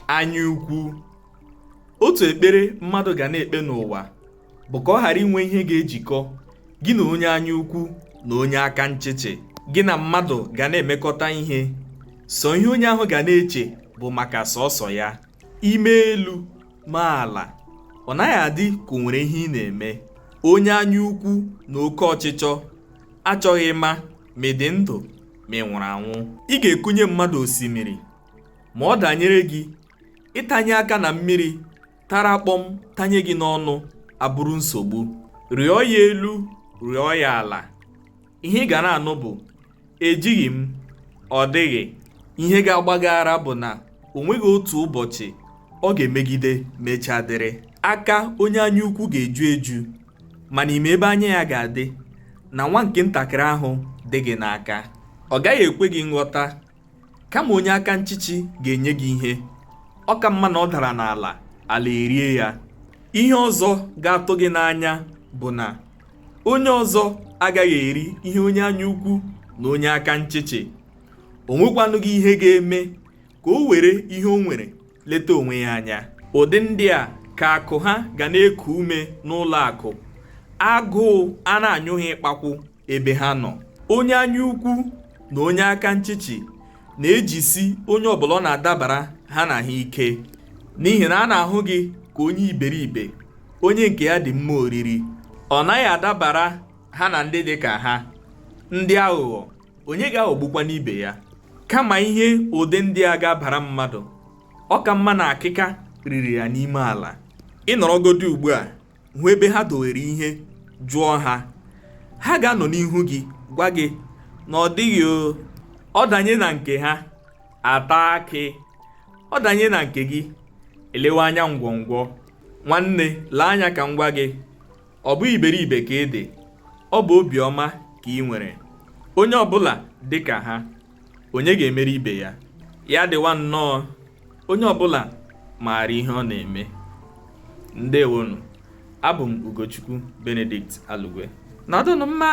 Anyaukwu. Otu ekpere mmadụ ga na-ekpe n'ụwa bụ ka ọ ghara inwe ihe ga-ejikọ gị na onye anyaukwu na onye aka nchịchị. Gị na mmadụ ga na-emekọta ihe, sọ ihe onye ahụ ga na-eche bụ maka sọsọ ya. Ime elu ma ala, ọ naghị adị ka o nwere ihe ị na-eme. Onye anyaukwu na oke ọchịchọ achọghị ma ị dị ndụ ma ị nwụrụ anwụ. Ị ga-ekunye mmadụ osimiri, ma ọ danyere gị, ịtanye aka na mmiri tara kpọm tanye gị n'ọnụ abụrụ nsogbu. Rịọ ya elu, rịọ ya ala, ihe ị ga na-anụ bụ ejighị m, ọ dịghị. Ihe ga-agbaghara bụ na o nweghị otu ụbọchị ọ ga-emegide mechaa dịrị. Aka onye anyaukwu ga-eju eju, mana ime ebe anya ya ga-adị na nwa nke ntakịrị ahụ dị gị n'aka. Ọ gaghị ekwe gị nghọta, kama onye aka nchịchị ga-enye gị ihe. Ọ ka mma na ọ dara n'ala, ala erie ya. Ihe ọzọ ga-atụ gị n'anya bụ na onye ọzọ agaghị eri ihe onye anyaukwu na onye aka nchịchị. O nwekwanụ gị ihe ga-eme ka o were ihe o nwere leta onwe ya anya. Ụdị ndị a ka akụ ha ga na-eku ume n'ụlọ akụ. Agụụ a na-anyụghị ịkpakwu ebe ha nọ. Onye anyaukwu na onye aka nchịchị na-ejisi onye ọbụla ọ na-adabara ha na ha ike, n'ihi na a na-ahụ gị ka onye iberibe, onye nke ya dị mma oriri. Ọ naghị adabara ha na ndị dị ka ha, ndị aghụghọ. Onye ga-aghọgbukwa n'ibe ya. Kama ihe ụdị ndị a ga-abara mmadụ, ọ ka mma na akịka riri ya n'ime ala. Ị nọrọgodi ugbu a hụ ebe ha dowere ihe, jụọ ha, ha ga-anọ n'ihu gị gwa gị na ọ dịghị ọ danye na nke ha ata akị, ọ danye na nke gị elewe anya ngwongwo. Nwanne, lee anya ka m gwa gị, ọ bụ iberibe ka ị dị, ọ bụ obiọma ka ị nwere. Onye ọbụla dị ka ha, onye ga-emere ibe ya? Ya dịwa nnọọ, onye ọbụla maara ihe ọ na-eme. Ndewonu. Abụ m Ugochukwu Benedict Alugwe. Nọdụnụ mma.